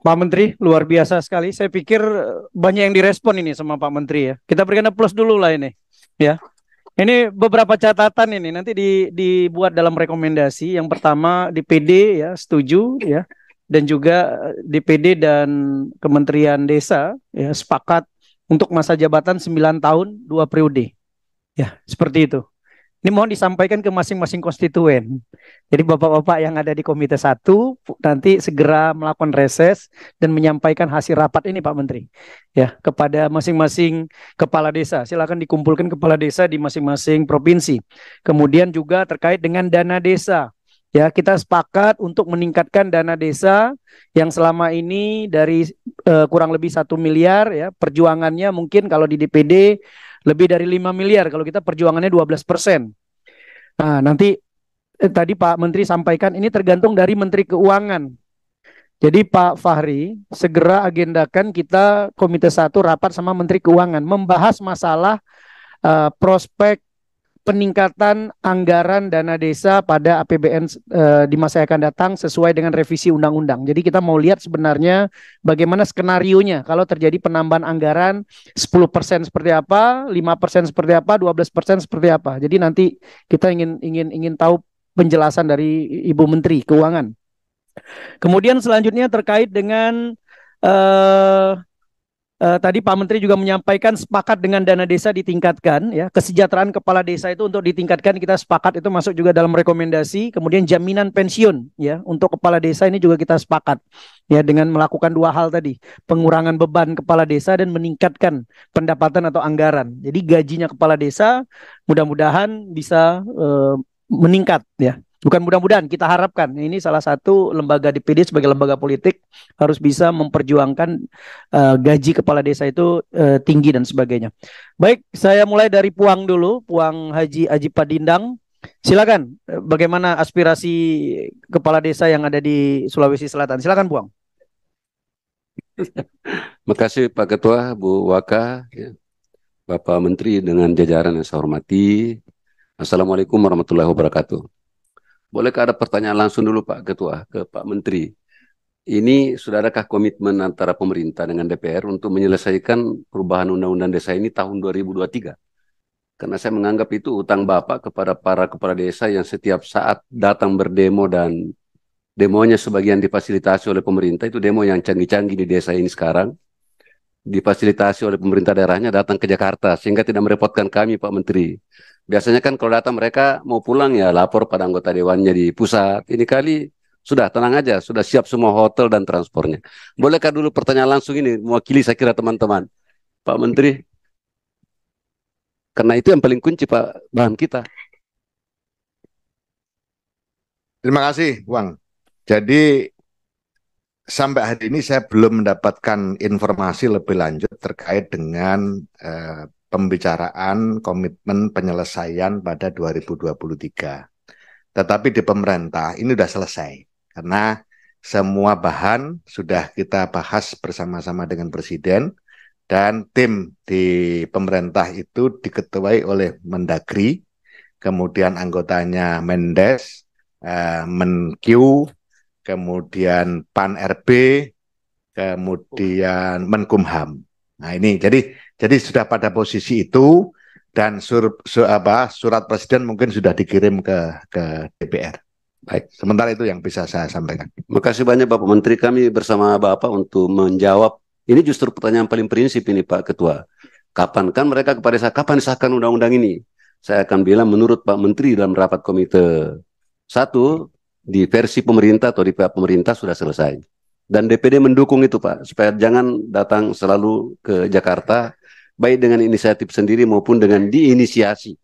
Pak Menteri, luar biasa sekali. Saya pikir banyak yang direspon ini sama Pak Menteri ya. Kita berikan plus dulu lah ini. Ya, ini beberapa catatan ini nanti dibuat dalam rekomendasi. Yang pertama DPD ya setuju ya, dan juga DPD dan Kementerian Desa ya sepakat untuk masa jabatan 9 tahun 2 periode. Ya, seperti itu. Ini mohon disampaikan ke masing-masing konstituen. Jadi bapak-bapak yang ada di Komite 1 nanti segera melakukan reses dan menyampaikan hasil rapat ini Pak Menteri. Ya, kepada masing-masing kepala desa. Silakan dikumpulkan kepala desa di masing-masing provinsi. Kemudian juga terkait dengan dana desa. Ya, kita sepakat untuk meningkatkan dana desa yang selama ini dari kurang lebih 1 miliar ya, perjuangannya mungkin kalau di DPD lebih dari 5 miliar kalau kita perjuangannya 12%. Nah, nanti tadi Pak Menteri sampaikan ini tergantung dari Menteri Keuangan. Jadi Pak Fahri segera agendakan kita Komite 1 rapat sama Menteri Keuangan membahas masalah prospek peningkatan anggaran dana desa pada APBN di masa yang akan datang sesuai dengan revisi undang-undang. Jadi kita mau lihat sebenarnya bagaimana skenarionya kalau terjadi penambahan anggaran 10% seperti apa, 5% seperti apa, 12% seperti apa. Jadi nanti kita ingin tahu penjelasan dari Ibu Menteri Keuangan. Kemudian selanjutnya terkait dengan tadi Pak Menteri juga menyampaikan sepakat dengan dana desa ditingkatkan, ya kesejahteraan kepala desa itu untuk ditingkatkan kita sepakat itu masuk juga dalam rekomendasi. Kemudian jaminan pensiun, ya untuk kepala desa ini juga kita sepakat, ya dengan melakukan 2 hal tadi, pengurangan beban kepala desa dan meningkatkan pendapatan atau anggaran. Jadi gajinya kepala desa mudah-mudahan bisa meningkat, ya. Bukan mudah-mudahan, kita harapkan ini salah satu lembaga DPD sebagai lembaga politik harus bisa memperjuangkan gaji kepala desa itu tinggi dan sebagainya. Baik, saya mulai dari Puang dulu, Puang Haji Aji Padindang. Silakan, bagaimana aspirasi kepala desa yang ada di Sulawesi Selatan? Silakan Puang. Makasih Pak Ketua, Bu Waka, ya. Bapak Menteri dengan jajaran yang saya hormati. Assalamualaikum warahmatullahi wabarakatuh. Bolehkah ada pertanyaan langsung dulu Pak Ketua ke Pak Menteri? Ini sudah adakah komitmen antara pemerintah dengan DPR untuk menyelesaikan perubahan undang-undang desa ini tahun 2023? Karena saya menganggap itu utang Bapak kepada para kepala desa yang setiap saat datang berdemo dan demonya sebagian difasilitasi oleh pemerintah, itu demo yang canggih-canggih di desa ini sekarang, difasilitasi oleh pemerintah daerahnya datang ke Jakarta, sehingga tidak merepotkan kami Pak Menteri. Biasanya kan kalau datang mereka mau pulang ya lapor pada anggota dewannya di pusat. Ini kali sudah tenang aja, sudah siap semua hotel dan transportnya. Bolehkah dulu pertanyaan langsung ini mewakili saya kira teman-teman Pak Menteri? Karena itu yang paling kunci Pak bahan kita. Terima kasih, Wang. Jadi sampai hari ini saya belum mendapatkan informasi lebih lanjut terkait dengan pembicaraan komitmen penyelesaian pada 2023. Tetapi di pemerintah ini sudah selesai karena semua bahan sudah kita bahas bersama-sama dengan Presiden dan tim di pemerintah itu diketuai oleh Mendagri, kemudian anggotanya Mendes, Menkyu, kemudian Pan RB, kemudian Menkumham. Nah ini jadi sudah pada posisi itu dan surat Presiden mungkin sudah dikirim ke DPR. Baik, sementara itu yang bisa saya sampaikan. Terima kasih banyak Bapak Menteri, kami bersama Bapak untuk menjawab. Ini justru pertanyaan paling prinsip ini Pak Ketua. Kapan kan mereka kepada saya, kapan disahkan undang-undang ini? Saya akan bilang menurut Pak Menteri dalam rapat Komite 1 di versi pemerintah atau di pihak pemerintah sudah selesai. Dan DPD mendukung itu Pak, supaya jangan datang selalu ke Jakarta, baik dengan inisiatif sendiri maupun dengan diinisiasi